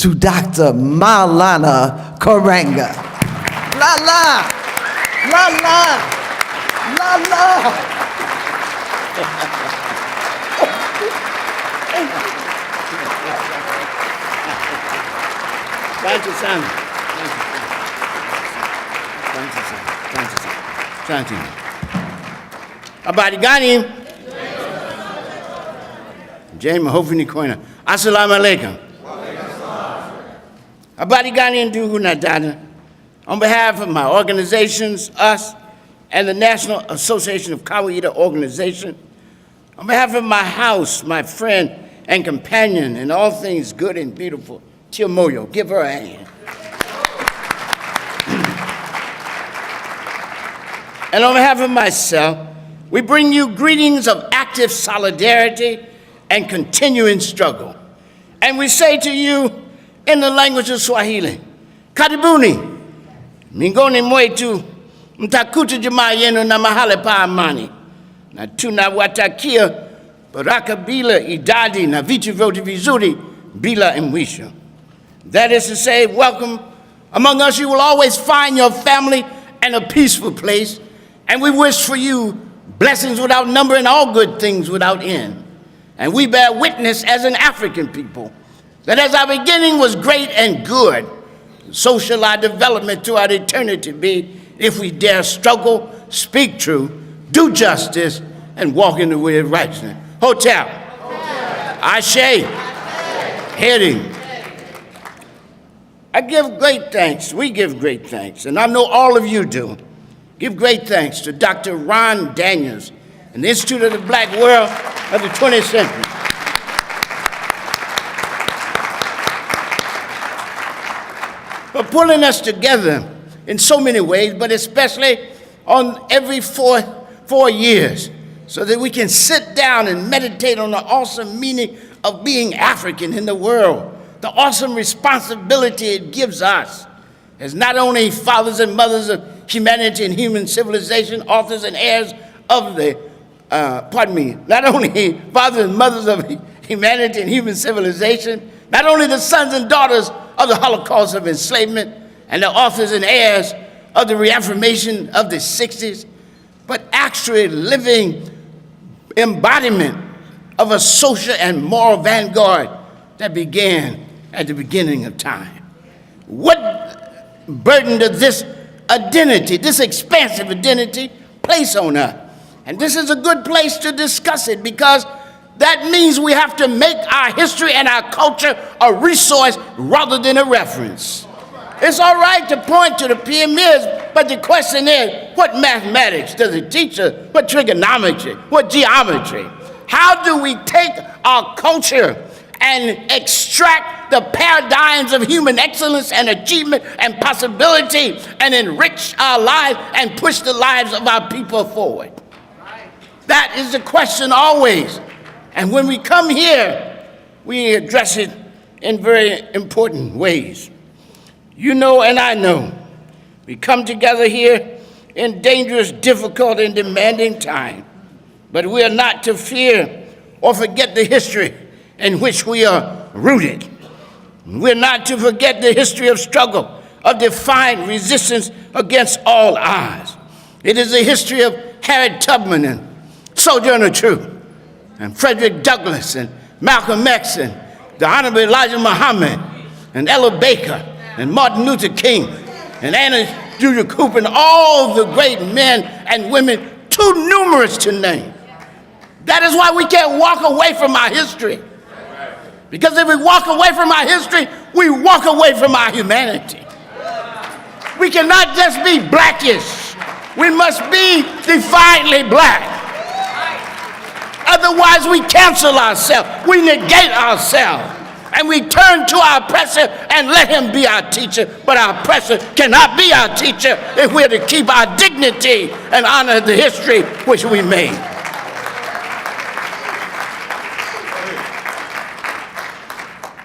to Dr. Maulana Karanga. La la, la la, la la. Thank you, Sam. Thank you. Habari gani? Jema hofu ni koina. Assalamu alaikum. Habari gani ndugu na dada? On behalf of my organizations, us, and the National Association of Kawaida Organization, on behalf of my house, my friend and companion in all things good and beautiful, Tia Moyo, give her a hand. And on behalf of myself, we bring you greetings of active solidarity and continuing struggle. And we say to you in the language of Swahili, Karibuni, miongoni mwetu, mtakuta jamaa yenu na mahali pa amani. Na tunawatakia baraka bila idadi na vitu vyote vizuri bila mwisho. That is to say, welcome. Among us, you will always find your family and a peaceful place. And we wish for you blessings without number and all good things without end. And we bear witness as an African people that as our beginning was great and good, so shall our development throughout eternity be if we dare struggle, speak true, do justice, and walk in the way of righteousness. Hotel. Ashe. Heading. I give great thanks, we give great thanks, and I know all of you do. Give great thanks to Dr. Ron Daniels and the Institute of the Black World of the 20th Century. For pulling us together in so many ways, but especially on every four years, so that we can sit down and meditate on the awesome meaning of being African in the world, the awesome responsibility it gives us as not only fathers and mothers of humanity and human civilization, authors and heirs of the, not only fathers and mothers of humanity and human civilization, not only the sons and daughters of the Holocaust of enslavement and the authors and heirs of the reaffirmation of the 60s, but actually living embodiment of a social and moral vanguard that began at the beginning of time. What burden does this identity, this expansive identity, place on us? And this is a good place to discuss it because that means we have to make our history and our culture a resource rather than a reference. It's all right to point to the pyramids, but the question is, what mathematics does it teach us? What trigonometry? What geometry? How do we take our culture and extract the paradigms of human excellence and achievement and possibility and enrich our lives and push the lives of our people forward? That is the question always. And when we come here, we address it in very important ways. You know and I know, we come together here in dangerous, difficult, and demanding time. But we are not to fear or forget the history in which we are rooted. We're not to forget the history of struggle, of defiant resistance against all odds. It is the history of Harriet Tubman and Sojourner Truth, and Frederick Douglass, and Malcolm X, and the Honorable Elijah Muhammad, and Ella Baker, and Martin Luther King, and Anna Julia Cooper, and all the great men and women, too numerous to name. That is why we can't walk away from our history. Because if we walk away from our history, we walk away from our humanity. We cannot just be blackish. We must be defiantly black. Otherwise, we cancel ourselves, we negate ourselves, and we turn to our oppressor and let him be our teacher. But our oppressor cannot be our teacher if we're to keep our dignity and honor the history which we made.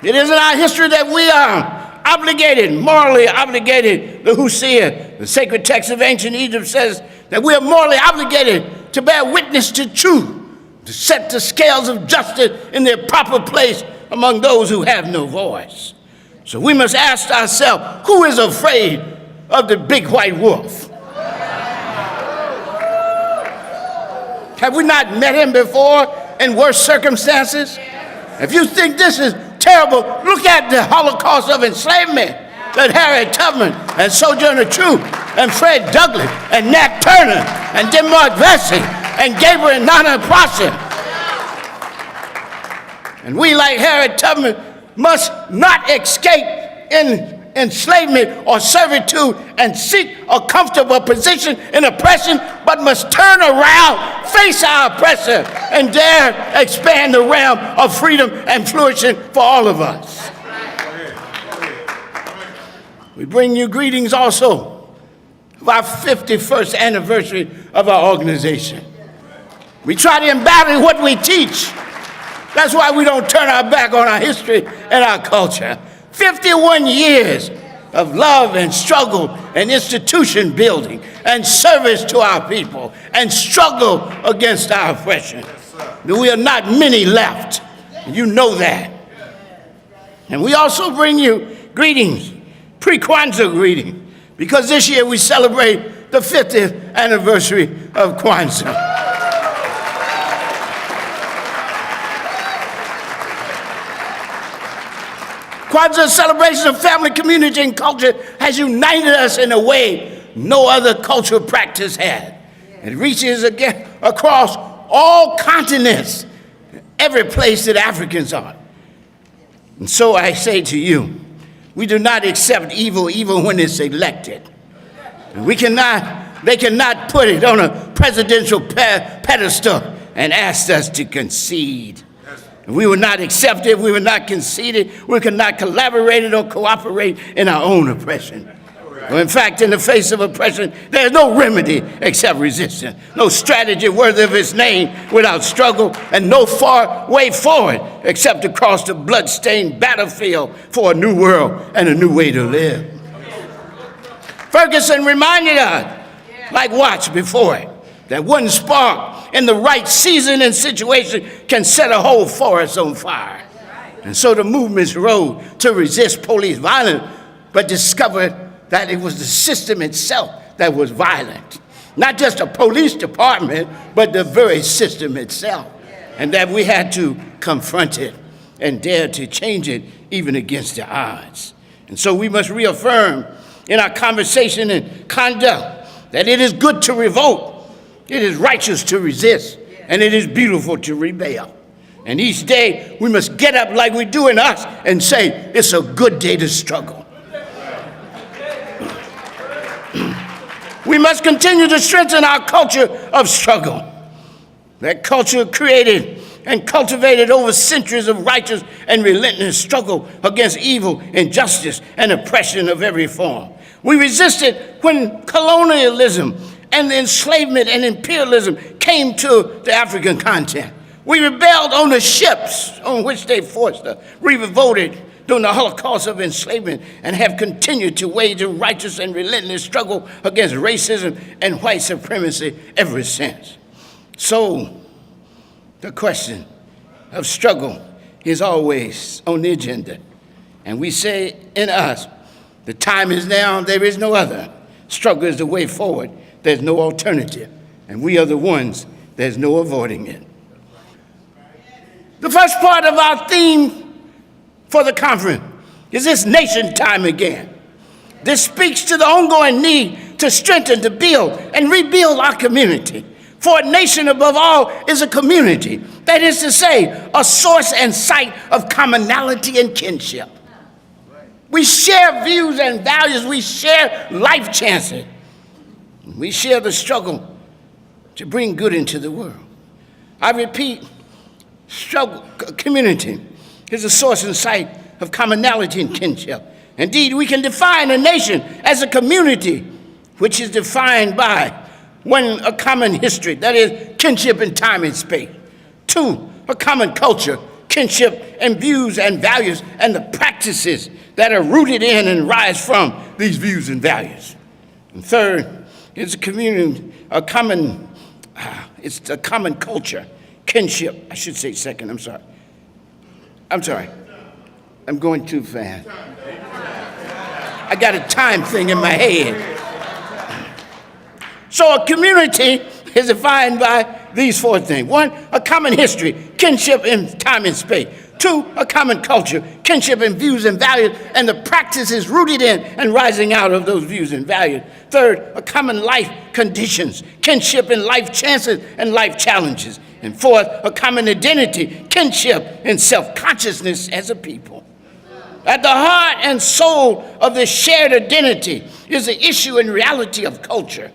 It is in our history that we are obligated, morally obligated. The Hosea, the sacred text of ancient Egypt, says that we are morally obligated to bear witness to truth, to set the scales of justice in their proper place among those who have no voice. So we must ask ourselves, who is afraid of the big white wolf? Have we not met him before in worse circumstances? If you think this is terrible, look at the Holocaust of enslavement that Harriet Tubman and Sojourner Truth and Fred Douglass and Nat Turner and Denmark Vesey and Gabriel and Nana Prosser. And we, like Harriet Tubman, must not escape in enslavement or servitude and seek a comfortable position in oppression, but must turn around, face our oppressor, and dare expand the realm of freedom and flourishing for all of us. We bring you greetings also of our 51st anniversary of our organization. We try to embody what we teach. That's why we don't turn our back on our history and our culture. 51 years of love and struggle and institution building and service to our people and struggle against our oppression. We are not many left. You know that. And we also bring you greetings, pre-Kwanzaa greeting, because this year we celebrate the 50th anniversary of Kwanzaa. Kwanzaa's celebration of family, community, and culture has united us in a way no other cultural practice had. It reaches again across all continents, every place that Africans are. And so I say to you, we do not accept evil even when it's elected. And they cannot put it on a presidential pedestal and ask us to concede. We will not accept it, we will not concede it, we cannot collaborate or cooperate in our own oppression. In fact, in the face of oppression, there's no remedy except resistance, no strategy worthy of its name without struggle, and no far way forward except to cross the blood-stained battlefield for a new world and a new way to live. Ferguson reminded us, like Watts before it, that one spark in the right season and situation can set a whole forest on fire. And so the movements rose to resist police violence, but discovered that it was the system itself that was violent. Not just the police department, but the very system itself. And that we had to confront it and dare to change it even against the odds. And so we must reaffirm in our conversation and conduct that it is good to revolt. It is righteous to resist, and it is beautiful to rebel. And each day, we must get up like we do in us and say, it's a good day to struggle. We must continue to strengthen our culture of struggle. That culture created and cultivated over centuries of righteous and relentless struggle against evil, injustice, and oppression of every form. We resisted when colonialism and enslavement and imperialism came to the African continent. We rebelled on the ships on which they forced us. We revolted during the Holocaust of enslavement and have continued to wage a righteous and relentless struggle against racism and white supremacy ever since. So, the question of struggle is always on the agenda. And we say in us, the time is now, there is no other. Struggle is the way forward. There's no alternative, and we are the ones, there's no avoiding it. The first part of our theme for the conference is this nation time again. This speaks to the ongoing need to strengthen, to build, and rebuild our community. For a nation above all is a community, that is to say, a source and site of commonality and kinship. We share views and values, we share life chances. We share the struggle to bring good into the world. I repeat, struggle, community is a source and site of commonality and kinship. Indeed, we can define a nation as a community which is defined by, one, a common history, that is kinship in time and space. Two, a common culture, kinship and views and values and the practices that are rooted in and rise from these views and values. And third, it's a community, it's a common culture, kinship. I should say second, I'm sorry. I'm going too fast. I got a time thing in my head. So a community is defined by these four things. One, a common history, kinship in time and space. Two, a common culture, kinship in views and values, and the practices rooted in and rising out of those views and values. Third, a common life conditions, kinship in life chances and life challenges. And fourth, a common identity, kinship in self-consciousness as a people. At the heart and soul of this shared identity is the issue and reality of culture.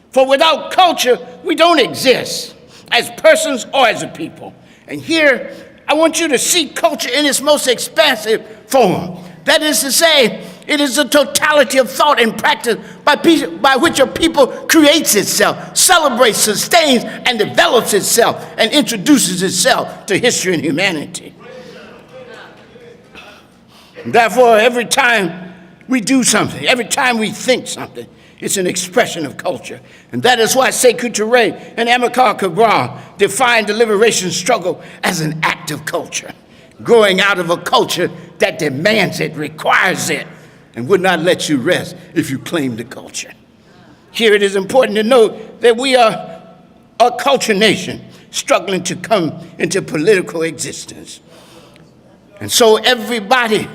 For without culture, we don't exist as persons or as a people. And here, I want you to see culture in its most expansive form. That is to say, it is the totality of thought and practice by which a people creates itself, celebrates, sustains, and develops itself, and introduces itself to history and humanity. Therefore, every time we do something, every time we think something, it's an expression of culture. And that is why Sekou Touré and Amilcar Cabral defined the liberation struggle as an act of culture, growing out of a culture that demands it, requires it, and would not let you rest if you claim the culture. Here it is important to note that we are a culture nation struggling to come into political existence. And so everybody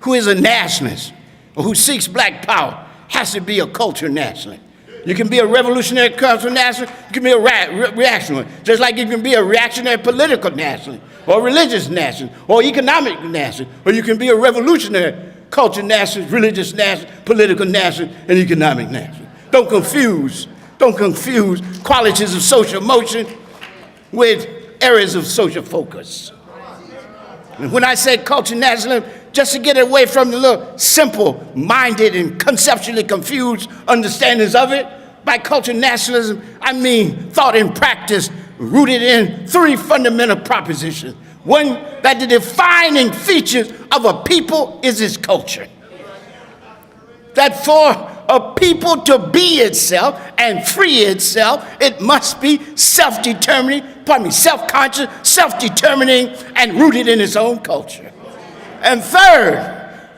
who is a nationalist or who seeks black power has to be a culture nationalist. You can be a revolutionary cultural nationalist, you can be a reactionary, just like you can be a reactionary political nationalist, or religious nationalist, or economic nationalist, or you can be a revolutionary culture nationalist, religious nationalist, political nationalist, and economic nationalist. Don't confuse qualities of social motion with areas of social focus. And when I say culture nationalism, just to get away from the little simple-minded and conceptually confused understandings of it, by culture nationalism, I mean thought and practice rooted in three fundamental propositions. One, that the defining features of a people is its culture. That for a people to be itself and free itself, it must be self-conscious, self-determining, and rooted in its own culture. And third,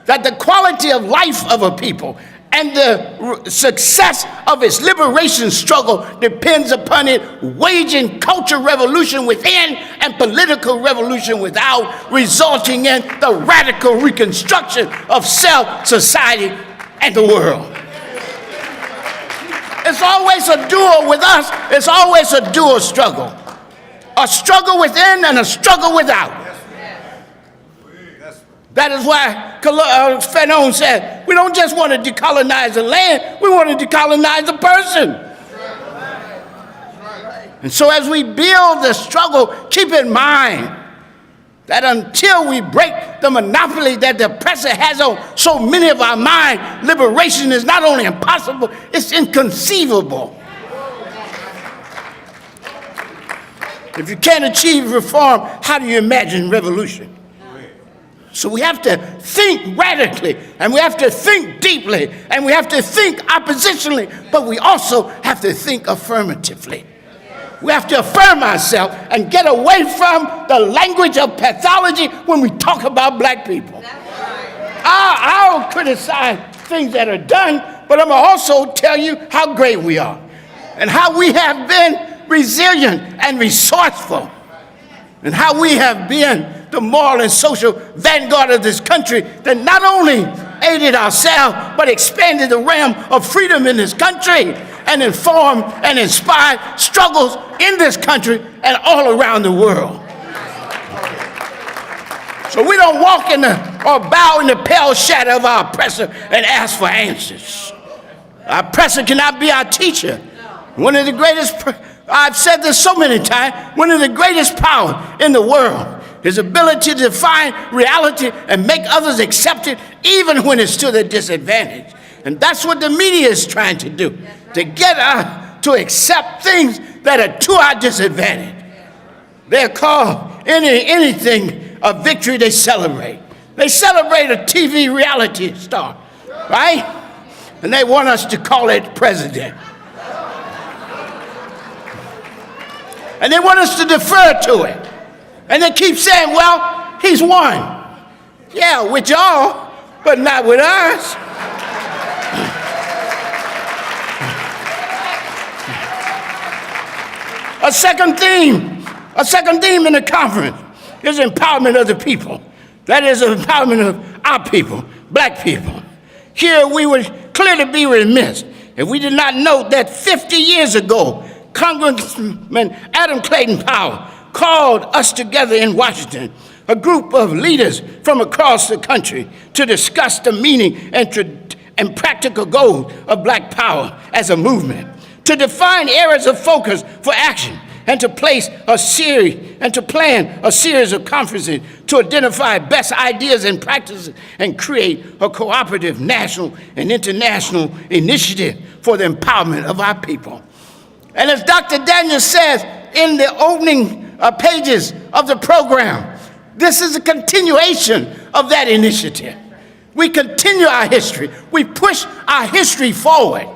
that the quality of life of a people and the success of its liberation struggle depends upon it waging cultural revolution within and political revolution without, resulting in the radical reconstruction of self, society, and the world. It's always a duel with us. It's always a dual struggle. A struggle within and a struggle without. That is why Fanon said, we don't just want to decolonize the land, we want to decolonize the person. And so as we build the struggle, keep in mind that until we break the monopoly that the oppressor has on so many of our minds, liberation is not only impossible, it's inconceivable. If you can't achieve reform, how do you imagine revolution? So we have to think radically, and we have to think deeply, and we have to think oppositionally, but we also have to think affirmatively. We have to affirm ourselves and get away from the language of pathology when we talk about black people. I'll criticize things that are done, but I'm going to also tell you how great we are and how we have been resilient and resourceful and how we have been the moral and social vanguard of this country that not only aided ourselves, but expanded the realm of freedom in this country and informed and inspired struggles in this country and all around the world. So we don't walk in or bow in the pale shadow of our oppressor and ask for answers. Our oppressor cannot be our teacher. One of the greatest, I've said this so many times, one of the greatest powers in the world, his ability to define reality and make others accept it even when it's to their disadvantage. And that's what the media is trying to do, to get us to accept things that are to our disadvantage. They're called anything a victory they celebrate. They celebrate a TV reality star, right? And they want us to call it president. And they want us to defer to it. And they keep saying, well, he's won. Yeah, with y'all, but not with us. A second theme in the conference is empowerment of the people. That is empowerment of our people, black people. Here we would clearly be remiss if we did not note that 50 years ago, Congressman Adam Clayton Powell called us together in Washington, a group of leaders from across the country, to discuss the meaning and practical goals of black power as a movement, to define areas of focus for action, and to plan a series of conferences to identify best ideas and practices and create a cooperative national and international initiative for the empowerment of our people. And as Dr. Daniels says in the opening pages of the program, this is a continuation of that initiative. We continue our history. We push our history forward.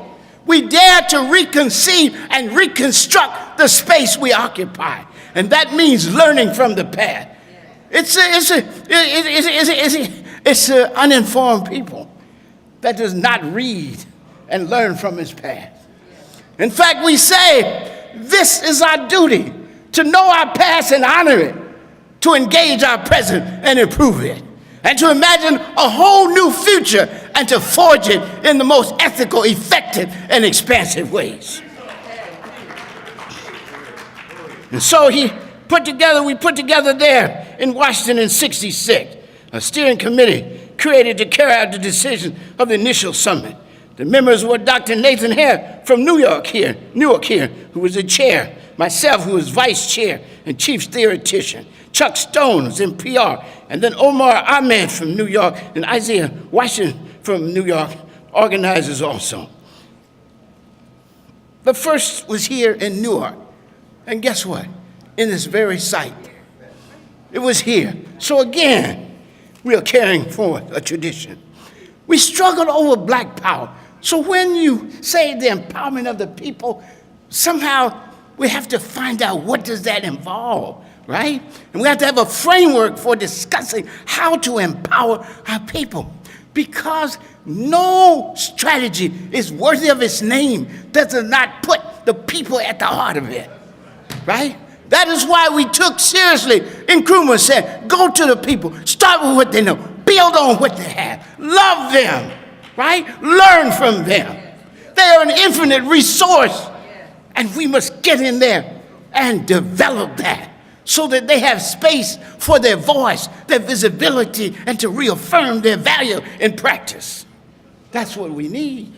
We dare to reconceive and reconstruct the space we occupy. And that means learning from the past. It's uninformed people that does not read and learn from its past. In fact, we say this is our duty, to know our past and honor it, to engage our present and improve it, and to imagine a whole new future and to forge it in the most ethical, effective, and expansive ways. And so we put together there in Washington in '66, a steering committee created to carry out the decision of the initial summit. The members were Dr. Nathan Hare from Newark here, who was the chair, myself, who was vice chair and chief theoretician, Chuck Stone was in PR, and then Omar Ahmed from New York, and Isaiah Washington from New York, organizers also. The first was here in Newark, and guess what? In this very site. It was here. So again, we are carrying forward a tradition. We struggled over black power. So when you say the empowerment of the people, somehow we have to find out what does that involve, right? And we have to have a framework for discussing how to empower our people. Because no strategy is worthy of its name that does not put the people at the heart of it, right? That is why we took seriously, Nkrumah said, go to the people, start with what they know, build on what they have, love them, right? Learn from them. They are an infinite resource, and we must get in there and develop that so that they have space for their voice, their visibility, and to reaffirm their value in practice. That's what we need.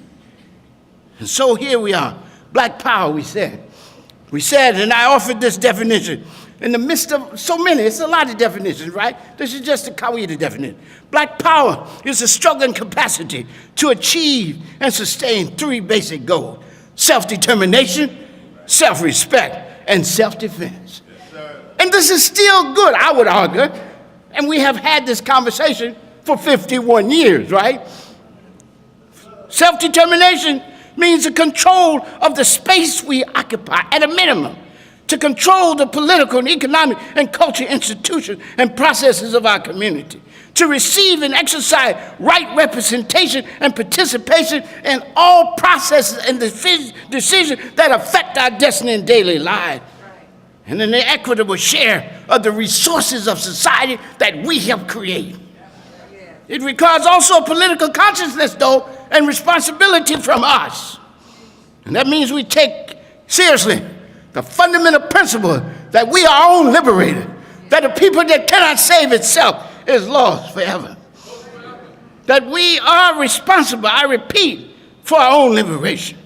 And so here we are, black power, we said. We said, and I offered this definition in the midst of so many, it's a lot of definitions, right? This is just a Kawita definition. Black power is a struggle and capacity to achieve and sustain three basic goals: self-determination, self-respect, and self-defense. And this is still good, I would argue, and we have had this conversation for 51 years, right? Self-determination means the control of the space we occupy at a minimum, to control the political and economic and cultural institutions and processes of our community, to receive and exercise right representation and participation in all processes and decisions that affect our destiny and daily lives, and an equitable share of the resources of society that we help create. It requires also a political consciousness, though, and responsibility from us. And that means we take seriously the fundamental principle that we are our own liberator, that a people that cannot save itself is lost forever. That we are responsible, I repeat, for our own liberation.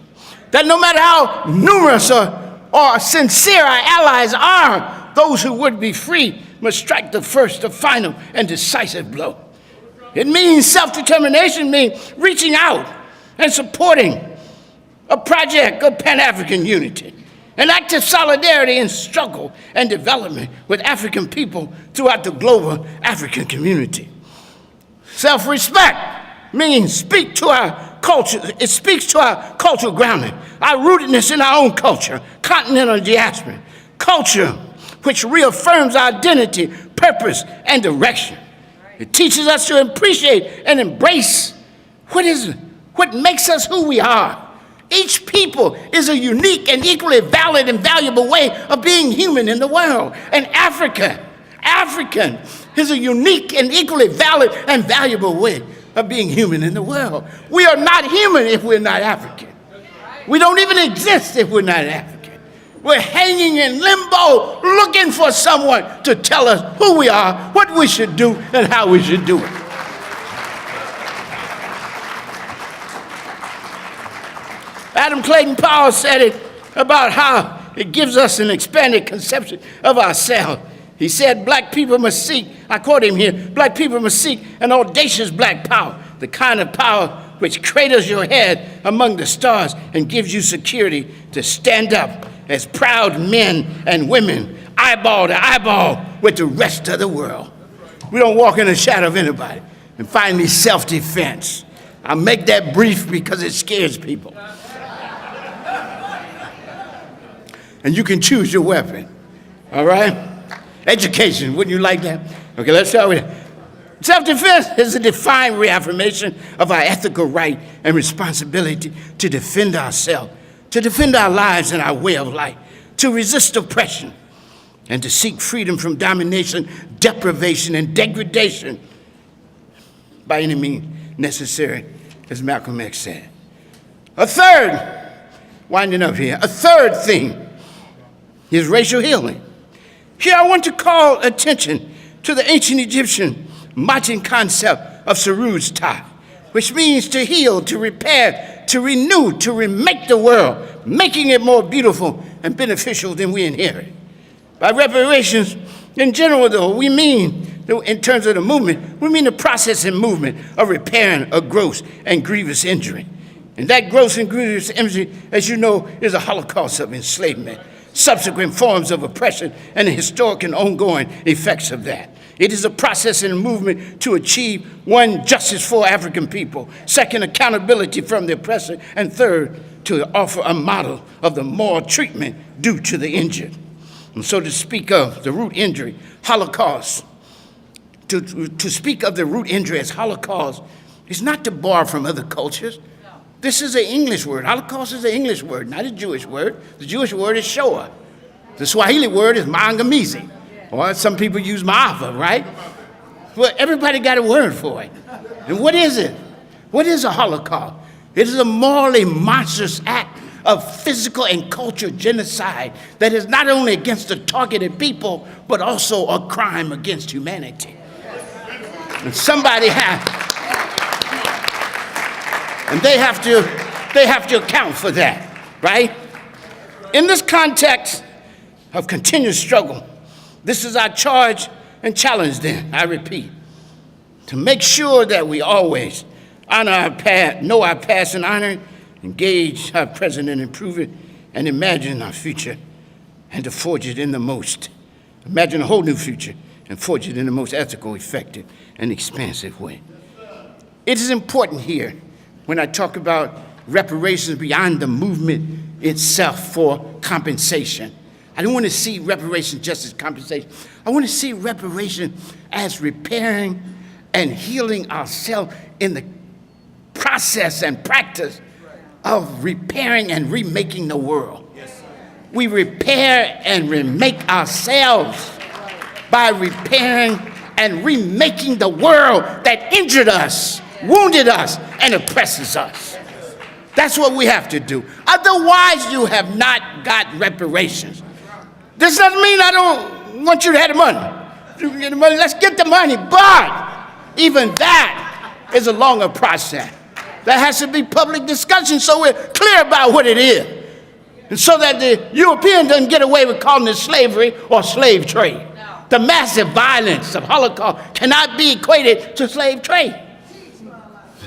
That no matter how numerous or sincere our allies are, those who would be free must strike the first, the final, and decisive blow. It means self-determination means reaching out and supporting a project of Pan-African unity, an active solidarity in struggle and development with African people throughout the global African community. Self-respect means speak to our culture. It speaks to our cultural grounding, our rootedness in our own culture, continental diaspora, culture which reaffirms our identity, purpose, and direction. It teaches us to appreciate and embrace what makes us who we are. Each people is a unique and equally valid and valuable way of being human in the world. And African is a unique and equally valid and valuable way of being human in the world. We are not human if we're not African. We don't even exist if we're not African. We're hanging in limbo looking for someone to tell us who we are, what we should do, and how we should do it. Adam Clayton Powell said it about how it gives us an expanded conception of ourselves. He said, black people must seek, I quote him here, black people must seek an audacious black power, the kind of power which cradles your head among the stars and gives you security to stand up as proud men and women, eyeball to eyeball with the rest of the world. We don't walk in the shadow of anybody. And finally, self-defense. I'll make that brief because it scares people. And you can choose your weapon, all right? Education, wouldn't you like that? Okay, let's start with it. Self-defense is a defined reaffirmation of our ethical right and responsibility to defend ourselves, to defend our lives and our way of life, to resist oppression, and to seek freedom from domination, deprivation, and degradation by any means necessary, as Malcolm X said. A third thing is racial healing. Here I want to call attention to the ancient Egyptian Matin concept of Saruj's Ta, which means to heal, to repair, to renew, to remake the world, making it more beautiful and beneficial than we inherit. By reparations, in general, though, we mean, in terms of the movement, we mean the process and movement of repairing a gross and grievous injury. And that gross and grievous injury, as you know, is a Holocaust of enslavement, subsequent forms of oppression, and the historic and ongoing effects of that. It is a process and a movement to achieve, one, justice for African people, second, accountability from the oppressor, and third, to offer a model of the moral treatment due to the injured. And so to speak of the root injury, Holocaust, to speak of the root injury as Holocaust is not to borrow from other cultures. This is an English word. Holocaust is an English word, not a Jewish word. The Jewish word is Shoah. The Swahili word is Maangamizi. Or some people use Maafa, right? Well, everybody got a word for it. And what is it? What is a Holocaust? It is a morally monstrous act of physical and cultural genocide that is not only against the targeted people, but also a crime against humanity. And somebody they have to account for that, right? In this context of continuous struggle, this is our charge and challenge then, I repeat, to make sure that we always honor our past, know our past and honor it, engage our present and improve it, and imagine our future and to forge it in the most. Imagine a whole new future and forge it in the most ethical, effective, and expansive way. It is important here when I talk about reparations beyond the movement itself for compensation. I don't want to see reparation just as compensation. I want to see reparation as repairing and healing ourselves in the process and practice of repairing and remaking the world. We repair and remake ourselves by repairing and remaking the world that injured us, wounded us, and oppresses us. That's what we have to do. Otherwise, you have not got reparations. This doesn't mean I don't want you to have the money. You can get the money, let's get the money, but even that is a longer process. There has to be public discussion so we're clear about what it is. And so that the European doesn't get away with calling it slavery or slave trade. No. The massive violence of Holocaust cannot be equated to slave trade.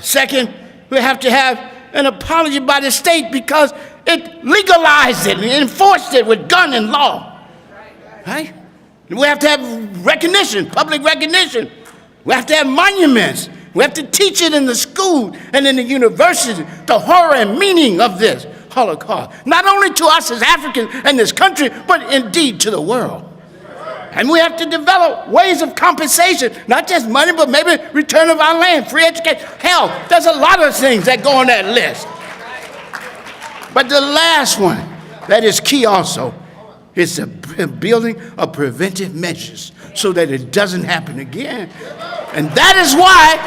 Second, we have to have an apology by the state because it legalized it and enforced it with gun and law. Right? We have to have recognition, public recognition. We have to have monuments. We have to teach it in the school and in the university, the horror and meaning of this Holocaust. Not only to us as Africans in this country, but indeed to the world. And we have to develop ways of compensation, not just money, but maybe return of our land, free education. Hell, there's a lot of things that go on that list. But the last one that is key also is the building of preventive measures so that it doesn't happen again. And that is why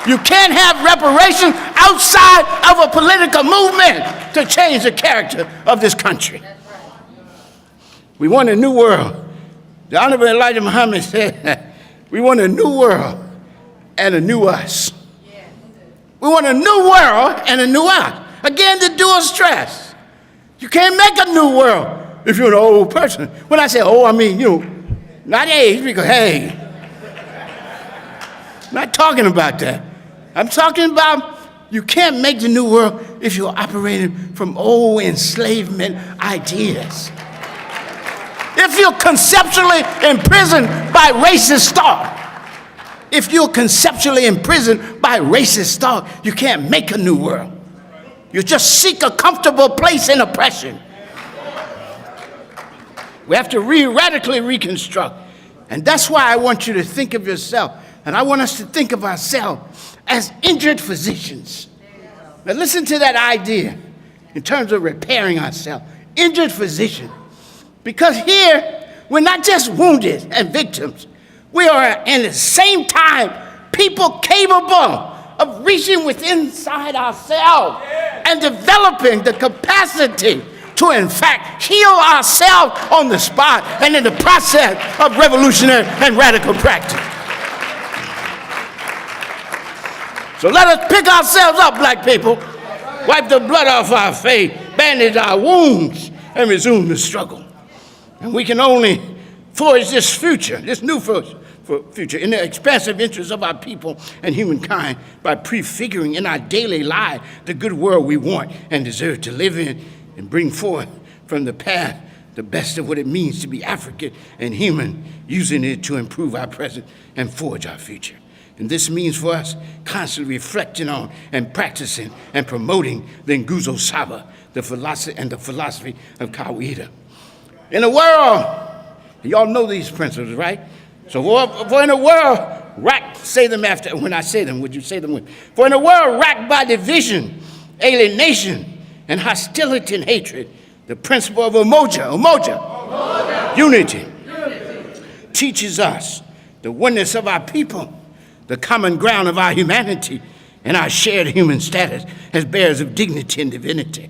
you can't have reparations outside of a political movement to change the character of this country. We want a new world. The Honorable Elijah Muhammad said, we want a new world and a new us. We want a new world and a new us. Again, the dual stress. You can't make a new world if you're an old person. When I say old, I mean, not age, because, hey, I'm not talking about that. I'm talking about you can't make the new world if you're operating from old enslavement ideas. If you're conceptually imprisoned by racist thought, you can't make a new world. You just seek a comfortable place in oppression. We have to radically reconstruct. And that's why I want you to think of yourself, and I want us to think of ourselves as injured physicians. Now listen to that idea in terms of repairing ourselves. Injured physician. Because here, we're not just wounded and victims. We are, at the same time, people capable of reaching within inside ourselves and developing the capacity to, in fact, heal ourselves on the spot and in the process of revolutionary and radical practice. So let us pick ourselves up, black people, wipe the blood off our face, bandage our wounds, and resume the struggle. And we can only forge this future, this new future, in the expansive interests of our people and humankind by prefiguring in our daily life the good world we want and deserve to live in, and bring forth from the past the best of what it means to be African and human, using it to improve our present and forge our future. And this means for us constantly reflecting on and practicing and promoting the Nguzo Saba, the philosophy of Kawaida. In a world, y'all know these principles, right? So for in a world racked, say them after, when I say them, would you say them with? For in a world racked by division, alienation, and hostility and hatred, the principle of umoja, unity, teaches us the oneness of our people, the common ground of our humanity, and our shared human status as bearers of dignity and divinity.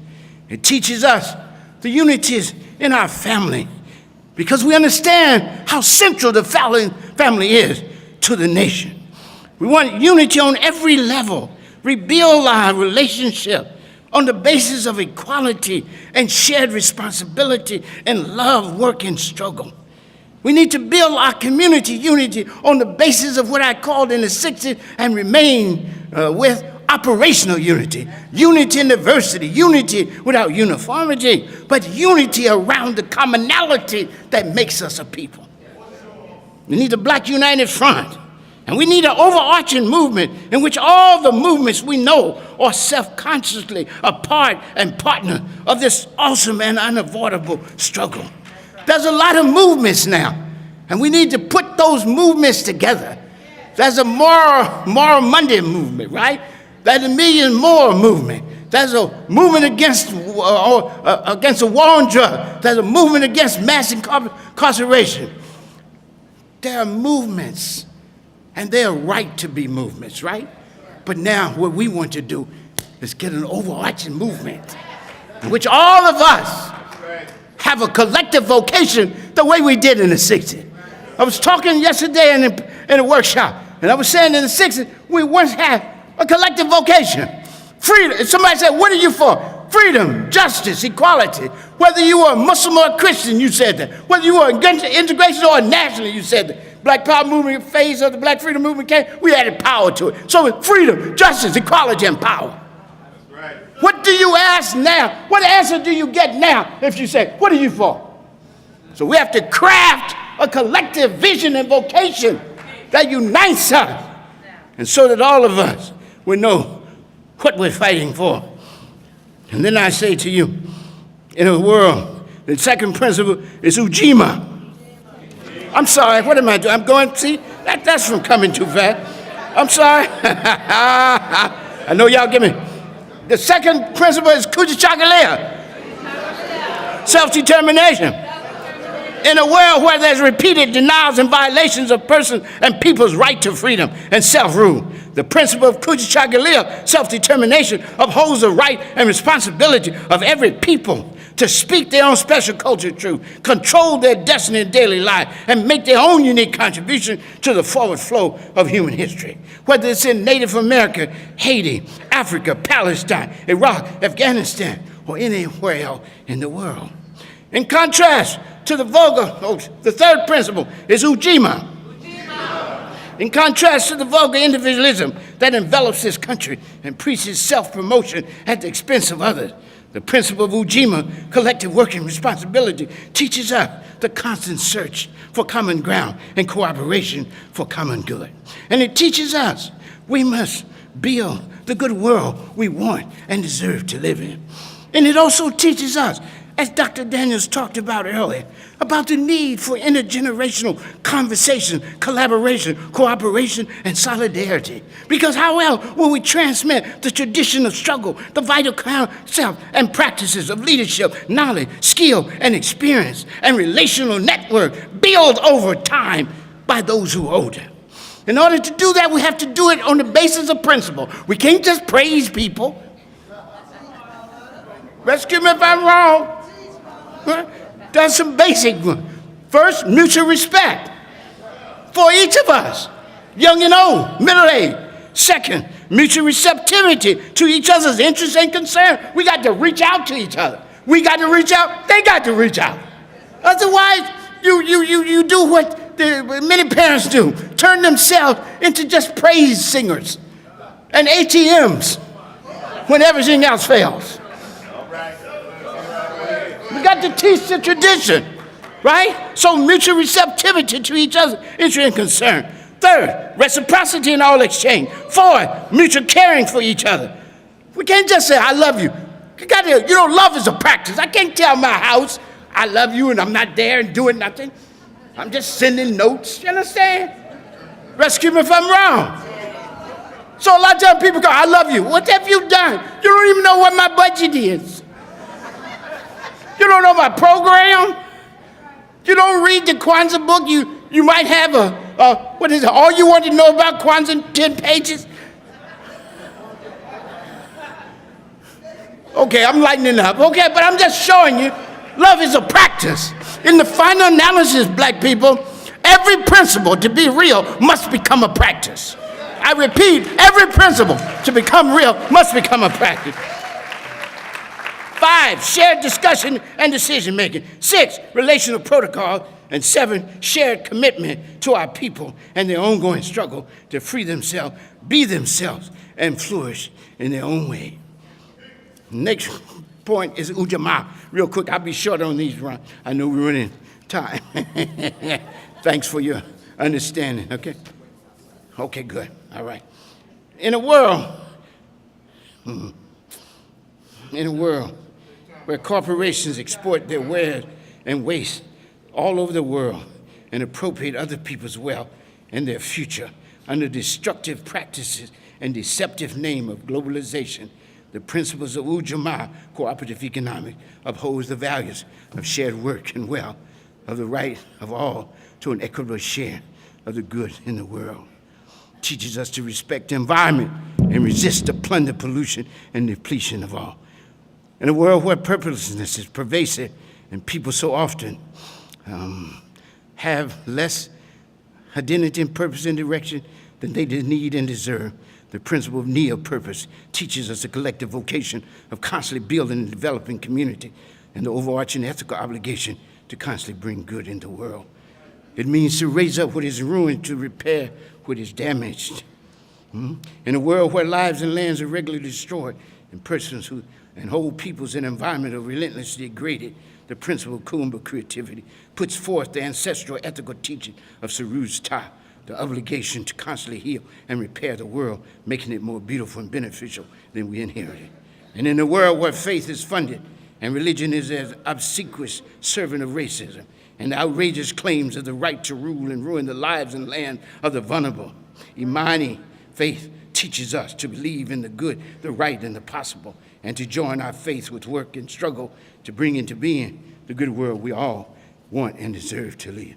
It teaches us the unities in our family, because we understand how central the family is to the nation. We want unity on every level, rebuild our relationship on the basis of equality and shared responsibility and love, work, and struggle. We need to build our community unity on the basis of what I called in the 60s and remain with operational unity. Unity in diversity, unity without uniformity, but unity around the commonality that makes us a people. We need a Black United Front, and we need an overarching movement in which all the movements we know are self-consciously a part and partner of this awesome and unavoidable struggle. There's a lot of movements now, and we need to put those movements together. There's a Moral Monday movement, right? There's a Million More movement. There's a movement against the war on drugs. There's a movement against mass incarceration. There are movements, and they're right to be movements, right? But now what we want to do is get an overarching movement in which all of us have a collective vocation the way we did in the 60s. I was talking yesterday in a workshop, and I was saying in the 60s, we once had a collective vocation. Freedom. Somebody said, what are you for? Freedom, justice, equality. Whether you were a Muslim or a Christian, you said that. Whether you were against integration or a nationalist, you said that. Black Power movement phase of the Black Freedom Movement came, we added power to it. So freedom, justice, equality, and power. Right. What do you ask now? What answer do you get now if you say, what are you for? So we have to craft a collective vision and vocation that unites us, and so that all of us will know what we're fighting for. And then I say to you, in a world, the second principle is Ujima. I'm sorry. What am I doing? I'm going, see, that's from coming too fast. I'm sorry. I know y'all give me. The second principle is Kujichagulia, self-determination. In a world where there's repeated denials and violations of persons and people's right to freedom and self-rule, the principle of Kujichagulia, self-determination, upholds the right and responsibility of every people to speak their own special culture truth, control their destiny in daily life, and make their own unique contribution to the forward flow of human history. Whether it's in Native America, Haiti, Africa, Palestine, Iraq, Afghanistan, or anywhere else in the world. In contrast to the vulgar, the third principle is Ujima. In contrast to the vulgar individualism that envelops this country and preaches self-promotion at the expense of others, the principle of Ujima, collective working responsibility, teaches us the constant search for common ground and cooperation for common good. And it teaches us we must build the good world we want and deserve to live in. And it also teaches us, as Dr. Daniels talked about earlier, about the need for intergenerational conversation, collaboration, cooperation, and solidarity. Because how else will we transmit the tradition of struggle, the vital concepts and practices of leadership, knowledge, skill, and experience, and relational network built over time by those who are older? In order to do that, we have to do it on the basis of principle. We can't just praise people. Rescue me if I'm wrong. That's some basic one. First, mutual respect for each of us, young and old, middle-aged. Second, mutual receptivity to each other's interests and concerns. We got to reach out to each other. We got to reach out. They got to reach out. Otherwise, you do what many parents do, turn themselves into just praise singers and ATMs when everything else fails. We got to teach the tradition, right? So mutual receptivity to each other's interest and concern. Third, reciprocity in all exchange. Fourth, mutual caring for each other. We can't just say, I love you. Love is a practice. I can't tell my house, I love you, and I'm not there and doing nothing. I'm just sending notes, you understand? Rescue me if I'm wrong. So a lot of times people go, I love you. What have you done? You don't even know what my budget is. You don't know my program. You don't read the Kwanzaa book. You might have what is it? All you want to know about Kwanzaa, 10 pages? Okay, I'm lightening up. Okay, but I'm just showing you, love is a practice. In the final analysis, black people, every principle to be real must become a practice. I repeat, every principle to become real must become a practice. 5, shared discussion and decision-making. 6, relational protocol. And 7, shared commitment to our people and their ongoing struggle to free themselves, be themselves, and flourish in their own way. Next point is Ujamaa. Real quick, I'll be short on these, Ron. I know we're running time. Thanks for your understanding, okay? Okay, good, all right. In a world where corporations export their wares and waste all over the world and appropriate other people's wealth and their future under destructive practices and deceptive name of globalization, the principles of Ujamaa, cooperative economics, upholds the values of shared work and wealth, of the right of all to an equitable share of the good in the world. Teaches us to respect the environment and resist the plunder, pollution, and depletion of all. In a world where purposelessness is pervasive and people so often have less identity and purpose and direction than they need and deserve, the principle of neo-purpose teaches us a collective vocation of constantly building and developing community and the overarching ethical obligation to constantly bring good in the world. It means to raise up what is ruined, to repair what is damaged. In a world where lives and lands are regularly destroyed and persons and whole peoples and environment are relentlessly degraded, the principle of Kumba creativity puts forth the ancestral ethical teaching of Saru's Ta, the obligation to constantly heal and repair the world, making it more beautiful and beneficial than we inherited. And in a world where faith is funded and religion is as obsequious servant of racism, and outrageous claims of the right to rule and ruin the lives and land of the vulnerable. Imani faith teaches us to believe in the good, the right, and the possible, and to join our faith with work and struggle to bring into being the good world we all want and deserve to live.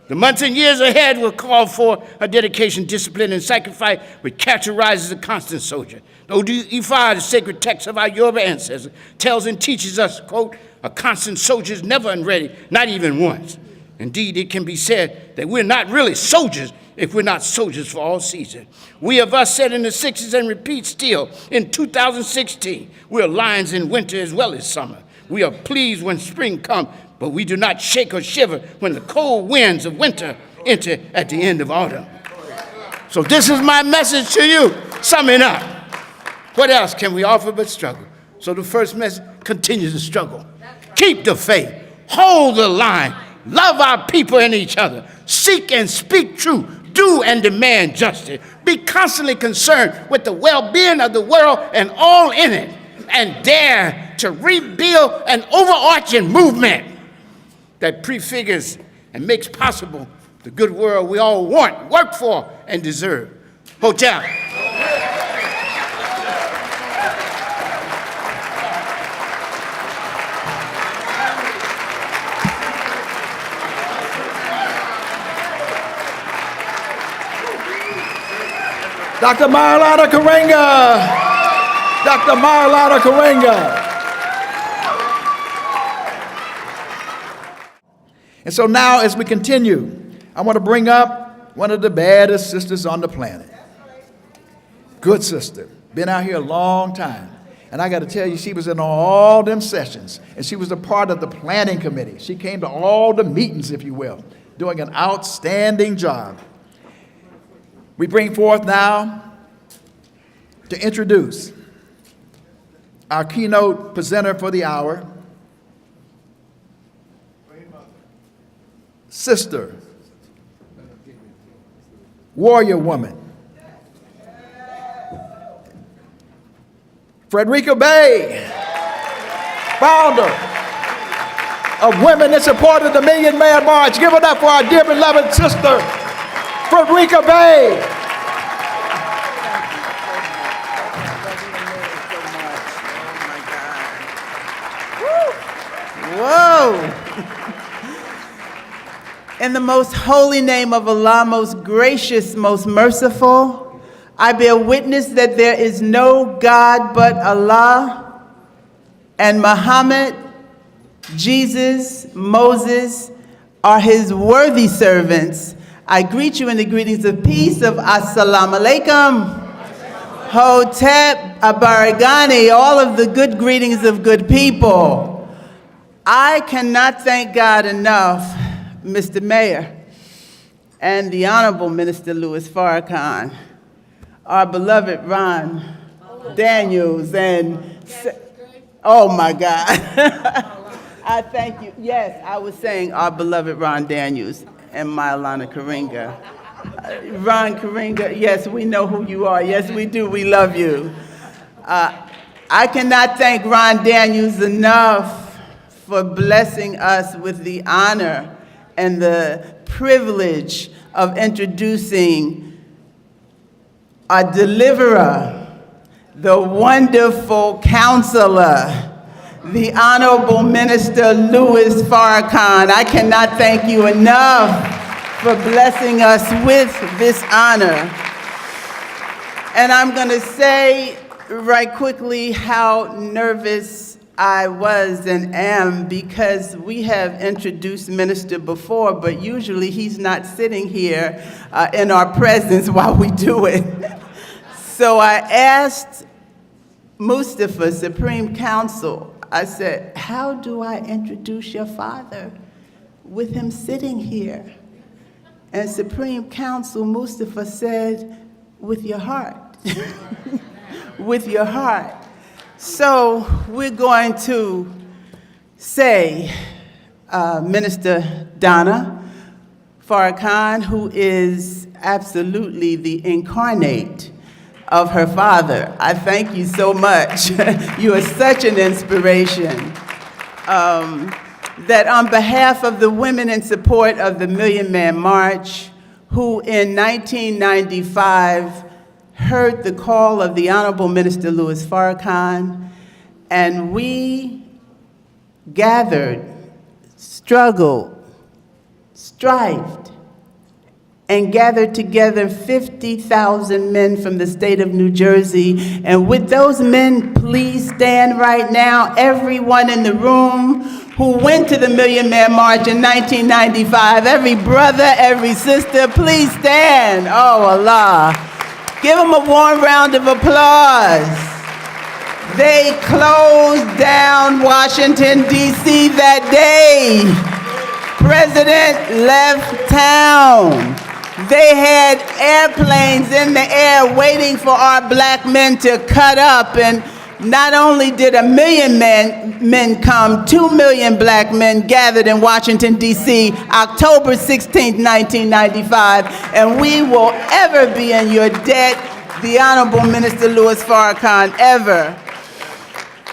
The months and years ahead will call for a dedication, discipline, and sacrifice which characterizes a constant soldier. The Ifa, the sacred text of our Yoruba ancestors, tells and teaches us, quote, a constant soldier is never unready, not even once. Indeed, it can be said that we're not really soldiers if we're not soldiers for all seasons. We of us said in the 60s and repeat still in 2016, we're lions in winter as well as summer. We are pleased when spring comes, but we do not shake or shiver when the cold winds of winter enter at the end of autumn. So this is my message to you, summing up. What else can we offer but struggle? So the first message, continue to struggle. Keep the faith, hold the line, love our people and each other, seek and speak truth, do and demand justice, be constantly concerned with the well-being of the world and all in it, and dare to rebuild an overarching movement that prefigures and makes possible the good world we all want, work for, and deserve. Hotel. Dr. Maulana Karenga. Dr. Maulana Karenga. And so now as we continue, I want to bring up one of the baddest sisters on the planet. Good sister. Been out here a long time. And I got to tell you, she was in all them sessions. And she was a part of the planning committee. She came to all the meetings, if you will, doing an outstanding job. We bring forth now to introduce our keynote presenter for the hour, sister, warrior woman, Frederica Bay, founder of Women in Support of the Million Man March. Give it up for our dear beloved sister, Frederica Bay. Whoa. In the most holy name of Allah, most gracious, most merciful, I bear witness that there is no God but Allah, and Muhammad, Jesus, Moses are his worthy servants. I greet you in the greetings of peace of Assalamu alaikum, Hotep, Abaragani, all of the good greetings of good people. I cannot thank God enough, Mr. Mayor, and the Honorable Minister Louis Farrakhan, our beloved Ron Daniels, and oh my God. I thank you. Yes, I was saying our beloved Ron Daniels and Maulana Karenga. Ron Karenga, yes, we know who you are. Yes, we do. We love you. I cannot thank Ron Daniels enough for blessing us with the honor and the privilege of introducing our deliverer, the wonderful counselor, the Honorable Minister Louis Farrakhan. I cannot thank you enough for blessing us with this honor. And I'm going to say right quickly how nervous I was and am, because we have introduced Minister before, but usually he's not sitting here in our presence while we do it. So I asked Mustafa, Supreme Counsel, I said, how do I introduce your father with him sitting here? And Supreme Counsel Mustafa said, with your heart. With your heart. So we're going to say Minister Donna Farrakhan, who is absolutely the incarnate of her father. I thank you so much. You are such an inspiration. that on behalf of the women in support of the Million Man March, who in 1995 heard the call of the Honorable Minister Louis Farrakhan, and we gathered, struggled, strived, and gathered together 50,000 men from the state of New Jersey. And with those men, please stand right now, everyone in the room who went to the Million Man March in 1995, every brother, every sister, please stand. Oh, Allah. Give them a warm round of applause. They closed down Washington, D.C. that day. President left town. They had airplanes in the air waiting for our black men to cut up, and not only did 1 million men come, 2 million black men gathered in Washington, D.C., October 16, 1995, and we will ever be in your debt, the Honorable Minister Louis Farrakhan, ever.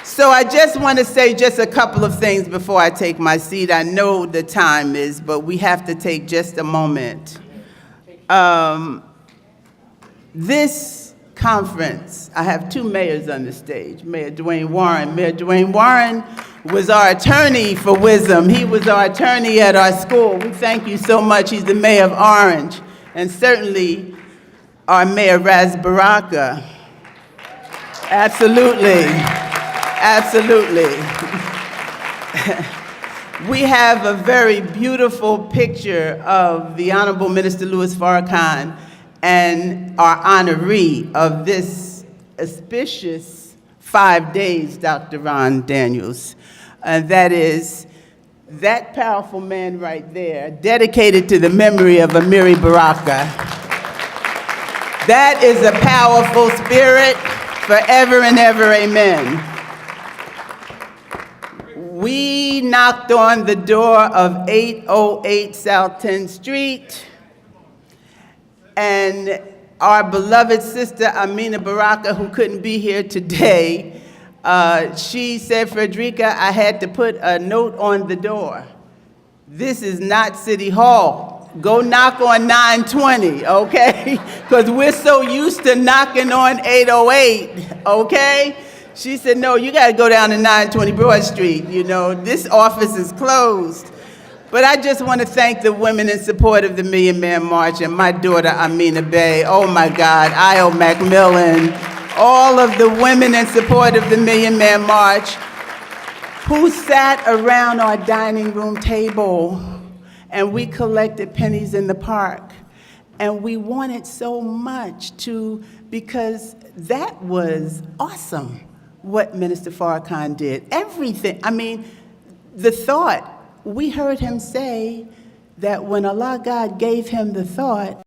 So I just want to say just a couple of things before I take my seat. I know the time is, but we have to take just a moment. This conference, I have two mayors on the stage, Mayor Dwayne Warren. Mayor Dwayne Warren was our attorney for Wisdom. He was our attorney at our school. We thank you so much. He's the mayor of Orange, and certainly our Mayor Ras Baraka. Absolutely, absolutely. We have a very beautiful picture of the Honorable Minister Louis Farrakhan and our honoree of this auspicious 5 days, Dr. Ron Daniels. And that is that powerful man right there, dedicated to the memory of Amiri Baraka. That is a powerful spirit forever and ever, amen. We knocked on the door of 808 South 10th Street, and our beloved sister Amina Baraka, who couldn't be here today, she said, Frederica, I had to put a note on the door. This is not City Hall. Go knock on 920, okay? Because we're so used to knocking on 808, okay? She said, no, you got to go down to 920 Broad Street. You know, this office is closed. But I just want to thank the women in support of the Million Man March and my daughter, Amina Bey. Oh, my God, Io Macmillan, all of the women in support of the Million Man March who sat around our dining room table, and we collected pennies in the park. And we wanted so much to, because that was awesome, what Minister Farrakhan did. Everything, I mean, the thought, we heard him say that when Allah God gave him the thought,